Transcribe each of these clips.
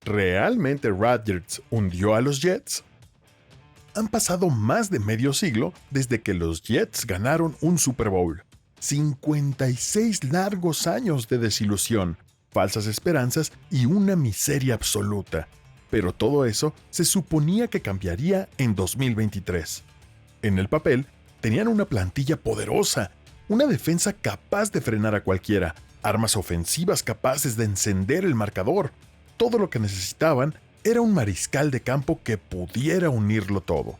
¿Realmente Rodgers hundió a los Jets? Han pasado más de medio siglo desde que los Jets ganaron un Super Bowl. 56 largos años de desilusión, falsas esperanzas y una miseria absoluta. Pero todo eso se suponía que cambiaría en 2023. En el papel, tenían una plantilla poderosa, una defensa capaz de frenar a cualquiera, armas ofensivas capaces de encender el marcador. Todo lo que necesitaban era un mariscal de campo que pudiera unirlo todo.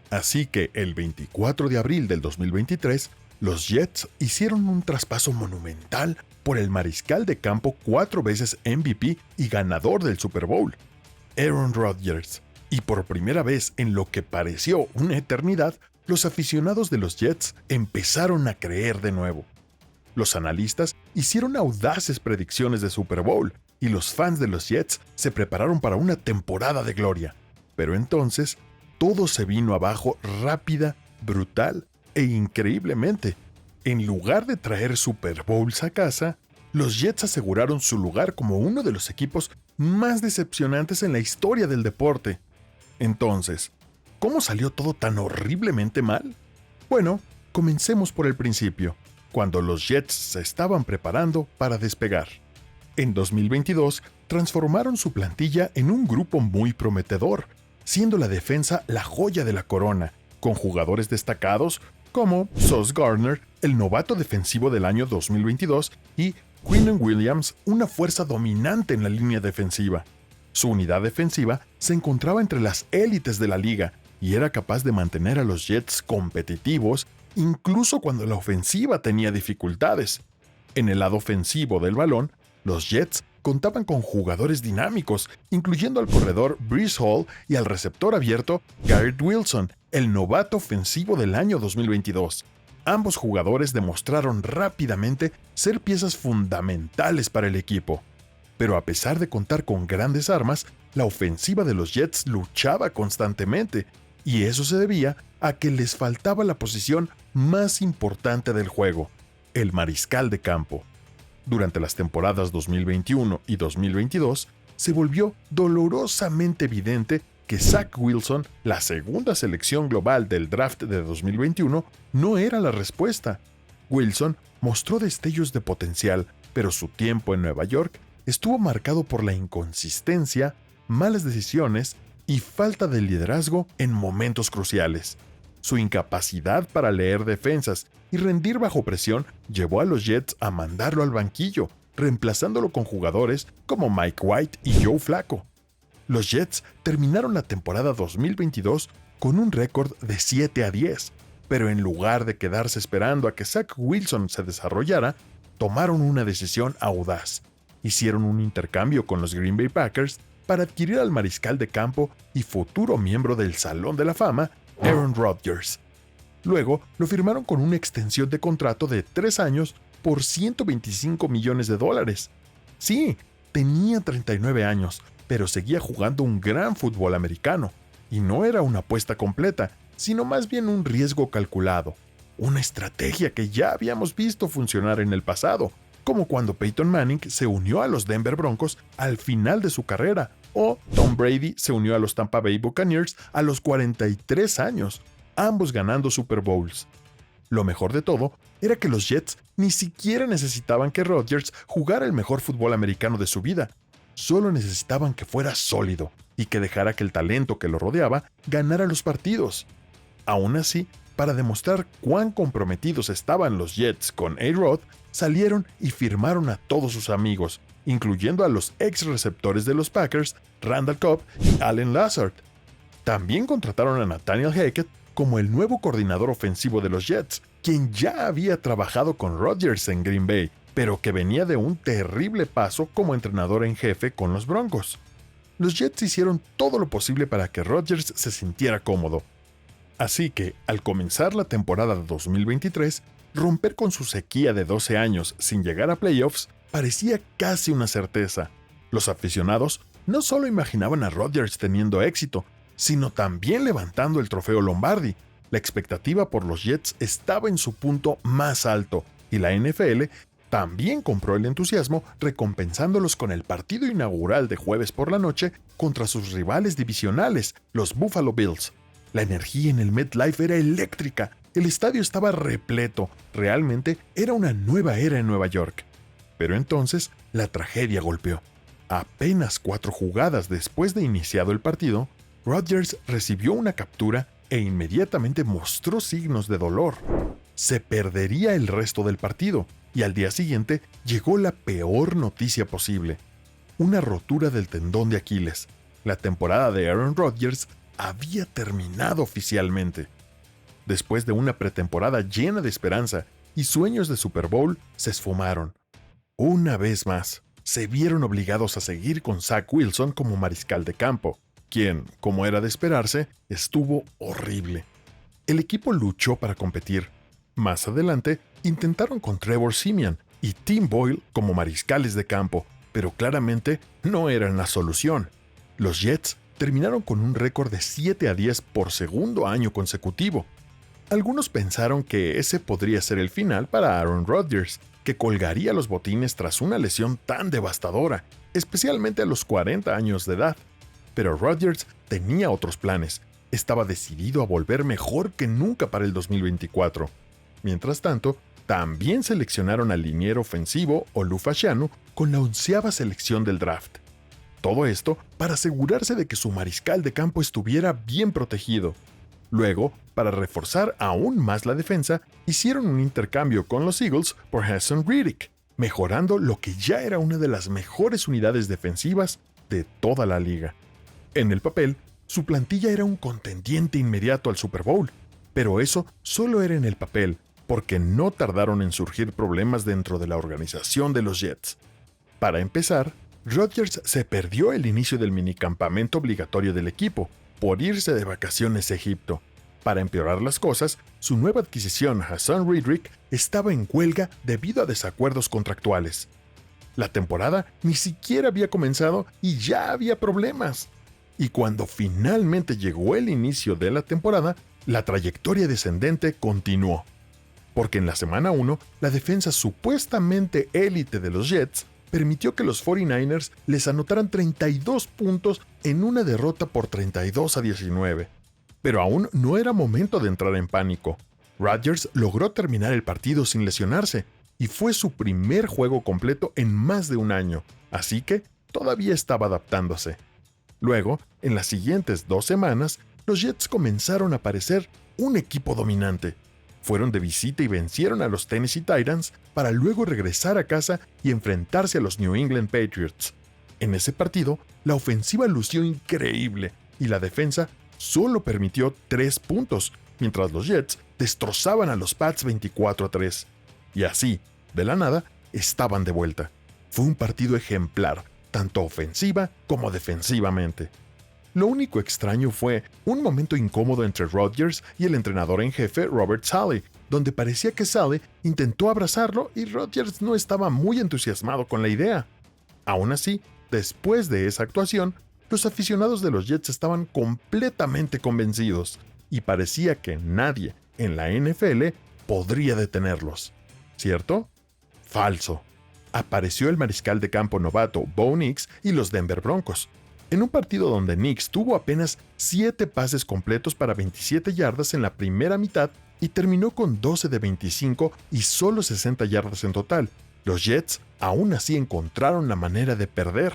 Así que el 24 de abril del 2023, los Jets hicieron un traspaso monumental por el mariscal de campo 4 veces MVP y ganador del Super Bowl, Aaron Rodgers. Y por primera vez en lo que pareció una eternidad, los aficionados de los Jets empezaron a creer de nuevo. Los analistas hicieron audaces predicciones de Super Bowl y los fans de los Jets se prepararon para una temporada de gloria. Pero entonces, todo se vino abajo rápida, brutal e increíblemente. En lugar de traer Super Bowls a casa, los Jets aseguraron su lugar como uno de los equipos más decepcionantes en la historia del deporte. Entonces, ¿cómo salió todo tan horriblemente mal? Bueno, comencemos por el principio, cuando los Jets se estaban preparando para despegar. En 2022, transformaron su plantilla en un grupo muy prometedor, siendo la defensa la joya de la corona, con jugadores destacados como Sauce Gardner, el novato defensivo del año 2022, y Quinnen Williams, una fuerza dominante en la línea defensiva. Su unidad defensiva se encontraba entre las élites de la liga y era capaz de mantener a los Jets competitivos incluso cuando la ofensiva tenía dificultades. En el lado ofensivo del balón, los Jets contaban con jugadores dinámicos, incluyendo al corredor Breece Hall y al receptor abierto Garrett Wilson, el novato ofensivo del año 2022. Ambos jugadores demostraron rápidamente ser piezas fundamentales para el equipo. Pero a pesar de contar con grandes armas, la ofensiva de los Jets luchaba constantemente, y eso se debía a que les faltaba la posición más importante del juego, el mariscal de campo. Durante las temporadas 2021 y 2022, se volvió dolorosamente evidente que Zach Wilson, la segunda selección global del draft de 2021, no era la respuesta. Wilson mostró destellos de potencial, pero su tiempo en Nueva York estuvo marcado por la inconsistencia, malas decisiones y falta de liderazgo en momentos cruciales. Su incapacidad para leer defensas y rendir bajo presión llevó a los Jets a mandarlo al banquillo, reemplazándolo con jugadores como Mike White y Joe Flacco. Los Jets terminaron la temporada 2022 con un récord de 7-10, pero en lugar de quedarse esperando a que Zach Wilson se desarrollara, tomaron una decisión audaz. Hicieron un intercambio con los Green Bay Packers para adquirir al mariscal de campo y futuro miembro del Salón de la Fama, Aaron Rodgers. Luego lo firmaron con una extensión de contrato de 3 años por $125 millones. Sí, tenía 39 años, pero seguía jugando un gran fútbol americano, y no era una apuesta completa, sino más bien un riesgo calculado, una estrategia que ya habíamos visto funcionar en el pasado, como cuando Peyton Manning se unió a los Denver Broncos al final de su carrera, o Tom Brady se unió a los Tampa Bay Buccaneers a los 43 años, ambos ganando Super Bowls. Lo mejor de todo era que los Jets ni siquiera necesitaban que Rodgers jugara el mejor fútbol americano de su vida, solo necesitaban que fuera sólido y que dejara que el talento que lo rodeaba ganara los partidos. Aún así, para demostrar cuán comprometidos estaban los Jets con A-Rod, salieron y firmaron a todos sus amigos, incluyendo a los ex receptores de los Packers, Randall Cobb y Allen Lazard. También contrataron a Nathaniel Hackett como el nuevo coordinador ofensivo de los Jets, quien ya había trabajado con Rodgers en Green Bay, pero que venía de un terrible paso como entrenador en jefe con los Broncos. Los Jets hicieron todo lo posible para que Rodgers se sintiera cómodo. Así que, al comenzar la temporada de 2023, romper con su sequía de 12 años sin llegar a playoffs parecía casi una certeza. Los aficionados no solo imaginaban a Rodgers teniendo éxito, sino también levantando el trofeo Lombardi. La expectativa por los Jets estaba en su punto más alto, y la NFL También compró el entusiasmo recompensándolos con el partido inaugural de jueves por la noche contra sus rivales divisionales, los Buffalo Bills. La energía en el MetLife era eléctrica, el estadio estaba repleto, realmente era una nueva era en Nueva York. Pero entonces la tragedia golpeó. Apenas 4 jugadas después de iniciado el partido, Rodgers recibió una captura e inmediatamente mostró signos de dolor. Se perdería el resto del partido, y al día siguiente llegó la peor noticia posible: una rotura del tendón de Aquiles. La temporada de Aaron Rodgers había terminado oficialmente. Después de una pretemporada llena de esperanza y sueños de Super Bowl, se esfumaron. Una vez más, se vieron obligados a seguir con Zach Wilson como mariscal de campo, quien, como era de esperarse, estuvo horrible. El equipo luchó para competir. Más adelante, intentaron con Trevor Siemian y Tim Boyle como mariscales de campo, pero claramente no eran la solución. Los Jets terminaron con un récord de 7-10 por segundo año consecutivo. Algunos pensaron que ese podría ser el final para Aaron Rodgers, que colgaría los botines tras una lesión tan devastadora, especialmente a los 40 años de edad. Pero Rodgers tenía otros planes. Estaba decidido a volver mejor que nunca para el 2024. Mientras tanto, también seleccionaron al liniero ofensivo Olu Fashanu con la 11ª selección del draft. Todo esto para asegurarse de que su mariscal de campo estuviera bien protegido. Luego, para reforzar aún más la defensa, hicieron un intercambio con los Eagles por Haason Reddick, mejorando lo que ya era una de las mejores unidades defensivas de toda la liga. En el papel, su plantilla era un contendiente inmediato al Super Bowl, pero eso solo era en el papel, porque no tardaron en surgir problemas dentro de la organización de los Jets. Para empezar, Rodgers se perdió el inicio del minicampamento obligatorio del equipo por irse de vacaciones a Egipto. Para empeorar las cosas, su nueva adquisición, Haason Reddick, estaba en huelga debido a desacuerdos contractuales. La temporada ni siquiera había comenzado y ya había problemas. Y cuando finalmente llegó el inicio de la temporada, la trayectoria descendente continuó. Porque en la semana 1, la defensa supuestamente élite de los Jets permitió que los 49ers les anotaran 32 puntos en una derrota por 32-19. Pero aún no era momento de entrar en pánico. Rodgers logró terminar el partido sin lesionarse, y fue su primer juego completo en más de un año, así que todavía estaba adaptándose. Luego, en las siguientes 2 semanas, los Jets comenzaron a parecer un equipo dominante. Fueron de visita y vencieron a los Tennessee Titans para luego regresar a casa y enfrentarse a los New England Patriots. En ese partido, la ofensiva lució increíble y la defensa solo permitió 3 puntos, mientras los Jets destrozaban a los Pats 24-3. Y así, de la nada, estaban de vuelta. Fue un partido ejemplar, tanto ofensiva como defensivamente. Lo único extraño fue un momento incómodo entre Rodgers y el entrenador en jefe Robert Saleh, donde parecía que Saleh intentó abrazarlo y Rodgers no estaba muy entusiasmado con la idea. Aún así, después de esa actuación, los aficionados de los Jets estaban completamente convencidos y parecía que nadie en la NFL podría detenerlos. ¿Cierto? Falso. Apareció el mariscal de campo novato Bo Nix y los Denver Broncos, en un partido donde Nix tuvo apenas 7 pases completos para 27 yardas en la primera mitad y terminó con 12 de 25 y solo 60 yardas en total. Los Jets aún así encontraron la manera de perder.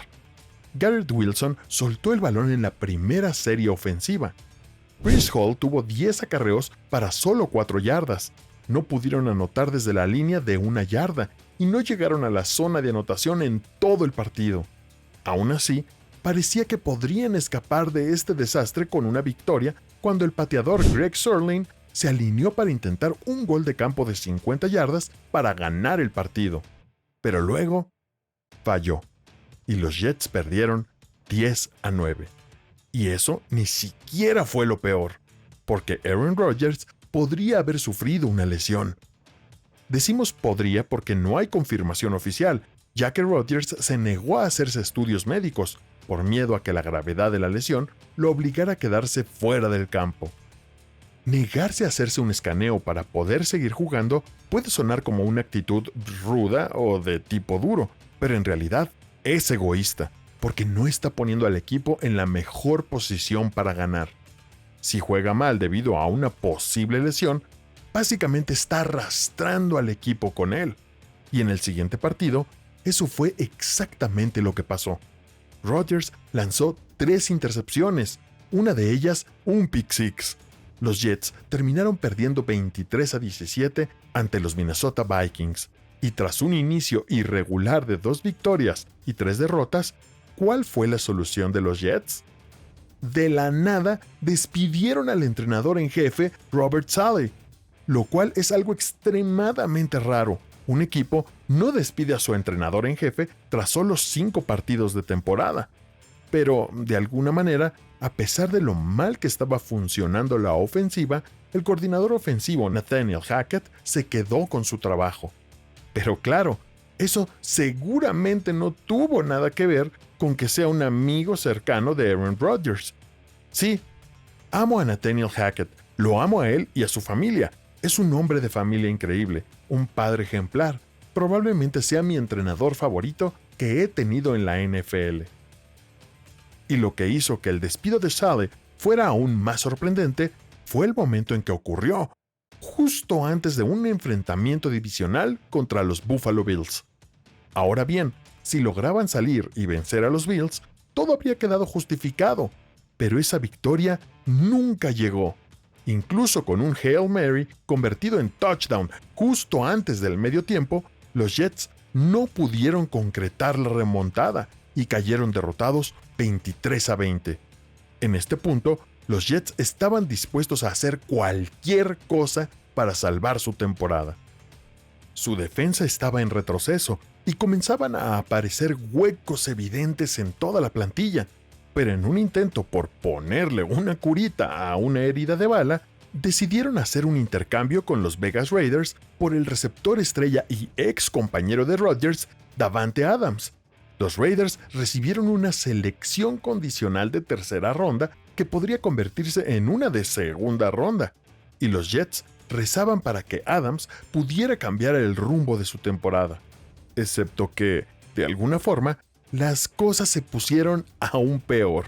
Garrett Wilson soltó el balón en la primera serie ofensiva. Breece Hall tuvo 10 acarreos para solo 4 yardas. No pudieron anotar desde la línea de 1 yarda y no llegaron a la zona de anotación en todo el partido. Aún así, parecía que podrían escapar de este desastre con una victoria cuando el pateador Greg Zuerlein se alineó para intentar un gol de campo de 50 yardas para ganar el partido. Pero luego falló y los Jets perdieron 10-9. Y eso ni siquiera fue lo peor, porque Aaron Rodgers podría haber sufrido una lesión. Decimos podría porque no hay confirmación oficial, ya que Rodgers se negó a hacerse estudios médicos, por miedo a que la gravedad de la lesión lo obligara a quedarse fuera del campo. Negarse a hacerse un escaneo para poder seguir jugando puede sonar como una actitud ruda o de tipo duro, pero en realidad es egoísta, porque no está poniendo al equipo en la mejor posición para ganar. Si juega mal debido a una posible lesión, básicamente está arrastrando al equipo con él. Y en el siguiente partido, eso fue exactamente lo que pasó. Rodgers lanzó 3 intercepciones, una de ellas un pick six. Los Jets terminaron perdiendo 23-17 ante los Minnesota Vikings, y tras un inicio irregular de 2 victorias y 3 derrotas, ¿cuál fue la solución de los Jets? De la nada despidieron al entrenador en jefe Robert Saleh, lo cual es algo extremadamente raro. Un equipo no despide a su entrenador en jefe tras solo 5 partidos de temporada. Pero, de alguna manera, a pesar de lo mal que estaba funcionando la ofensiva, el coordinador ofensivo Nathaniel Hackett se quedó con su trabajo. Pero claro, eso seguramente no tuvo nada que ver con que sea un amigo cercano de Aaron Rodgers. Sí, amo a Nathaniel Hackett, lo amo a él y a su familia. Es un hombre de familia increíble, un padre ejemplar. Probablemente sea mi entrenador favorito que he tenido en la NFL. Y lo que hizo que el despido de Saleh fuera aún más sorprendente fue el momento en que ocurrió, justo antes de un enfrentamiento divisional contra los Buffalo Bills. Ahora bien, si lograban salir y vencer a los Bills, todo habría quedado justificado, pero esa victoria nunca llegó. Incluso con un Hail Mary convertido en touchdown justo antes del medio tiempo, los Jets no pudieron concretar la remontada y cayeron derrotados 23-20. En este punto, los Jets estaban dispuestos a hacer cualquier cosa para salvar su temporada. Su defensa estaba en retroceso y comenzaban a aparecer huecos evidentes en toda la plantilla, pero en un intento por ponerle una curita a una herida de bala, decidieron hacer un intercambio con los Vegas Raiders por el receptor estrella y ex compañero de Rodgers, Davante Adams. Los Raiders recibieron una selección condicional de tercera ronda que podría convertirse en una de segunda ronda, y los Jets rezaban para que Adams pudiera cambiar el rumbo de su temporada. Excepto que, de alguna forma, las cosas se pusieron aún peor,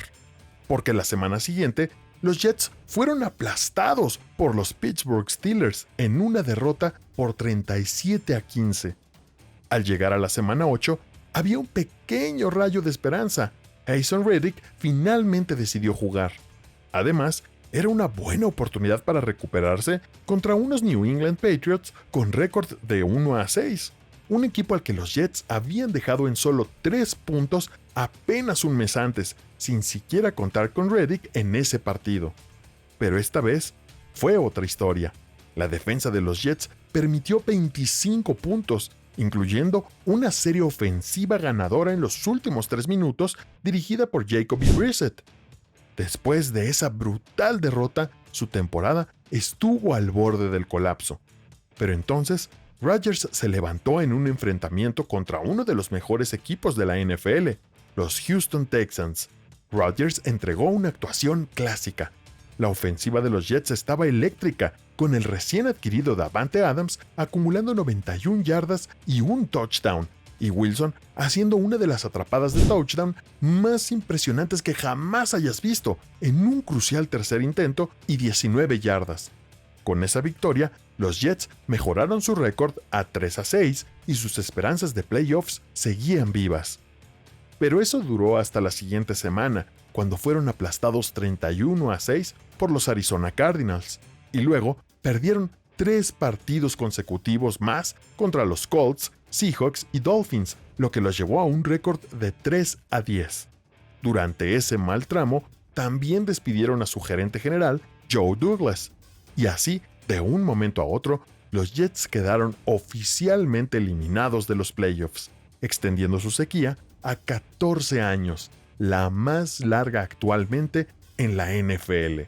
porque la semana siguiente, los Jets fueron aplastados por los Pittsburgh Steelers en una derrota por 37-15. Al llegar a la semana 8, había un pequeño rayo de esperanza. Haason Reddick finalmente decidió jugar. Además, era una buena oportunidad para recuperarse contra unos New England Patriots con récord de 1-6, un equipo al que los Jets habían dejado en solo 3 puntos apenas un mes antes, sin siquiera contar con Reddick en ese partido. Pero esta vez fue otra historia. La defensa de los Jets permitió 25 puntos, incluyendo una serie ofensiva ganadora en los últimos 3 minutos dirigida por Jacoby Brissett. Después de esa brutal derrota, su temporada estuvo al borde del colapso. Pero entonces, Rodgers se levantó en un enfrentamiento contra uno de los mejores equipos de la NFL, los Houston Texans. Rodgers entregó una actuación clásica. La ofensiva de los Jets estaba eléctrica, con el recién adquirido Davante Adams acumulando 91 yardas y un touchdown, y Wilson haciendo una de las atrapadas de touchdown más impresionantes que jamás hayas visto, en un crucial tercer intento y 19 yardas. Con esa victoria, los Jets mejoraron su récord a 3-6 y sus esperanzas de playoffs seguían vivas. Pero eso duró hasta la siguiente semana, cuando fueron aplastados 31-6 por los Arizona Cardinals, y luego perdieron 3 partidos consecutivos más contra los Colts, Seahawks y Dolphins, lo que los llevó a un récord de 3-10. Durante ese mal tramo, también despidieron a su gerente general, Joe Douglas, y así, de un momento a otro, los Jets quedaron oficialmente eliminados de los playoffs, extendiendo su sequía a 14 años, la más larga actualmente en la NFL.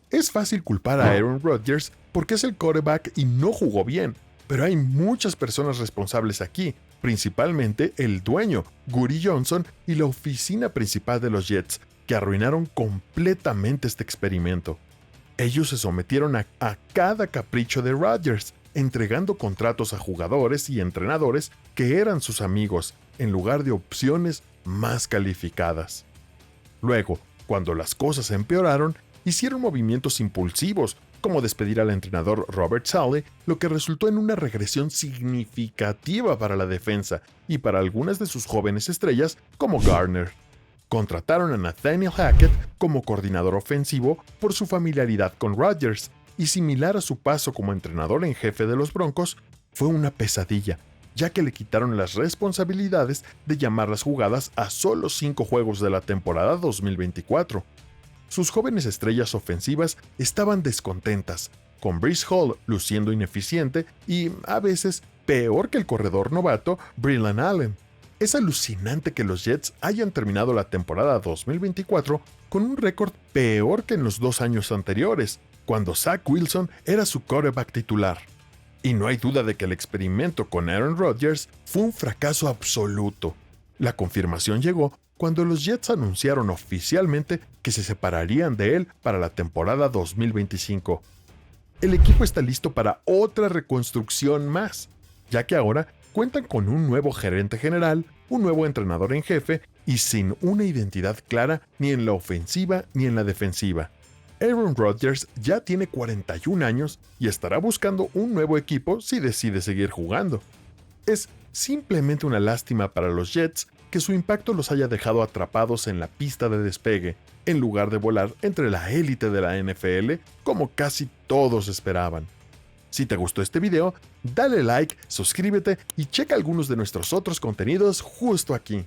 Es fácil culpar a Aaron Rodgers porque es el quarterback y no jugó bien, pero hay muchas personas responsables aquí, principalmente el dueño, Woody Johnson, y la oficina principal de los Jets, que arruinaron completamente este experimento. Ellos se sometieron a cada capricho de Rodgers, entregando contratos a jugadores y entrenadores que eran sus amigos, en lugar de opciones más calificadas. Luego, cuando las cosas empeoraron, hicieron movimientos impulsivos, como despedir al entrenador Robert Saleh, lo que resultó en una regresión significativa para la defensa y para algunas de sus jóvenes estrellas, como Garner. Contrataron a Nathaniel Hackett como coordinador ofensivo por su familiaridad con Rodgers, y similar a su paso como entrenador en jefe de los Broncos, fue una pesadilla, ya que le quitaron las responsabilidades de llamar las jugadas a solo 5 juegos de la temporada 2024. Sus jóvenes estrellas ofensivas estaban descontentas, con Breece Hall luciendo ineficiente y, a veces, peor que el corredor novato Braelon Allen. Es alucinante que los Jets hayan terminado la temporada 2024 con un récord peor que en los 2 años anteriores, cuando Zach Wilson era su quarterback titular. Y no hay duda de que el experimento con Aaron Rodgers fue un fracaso absoluto. La confirmación llegó cuando los Jets anunciaron oficialmente que se separarían de él para la temporada 2025. El equipo está listo para otra reconstrucción más, ya que ahora cuentan con un nuevo gerente general, un nuevo entrenador en jefe y sin una identidad clara ni en la ofensiva ni en la defensiva. Aaron Rodgers ya tiene 41 años y estará buscando un nuevo equipo si decide seguir jugando. Es simplemente una lástima para los Jets que su impacto los haya dejado atrapados en la pista de despegue, en lugar de volar entre la élite de la NFL como casi todos esperaban. Si te gustó este video, dale like, suscríbete y checa algunos de nuestros otros contenidos justo aquí.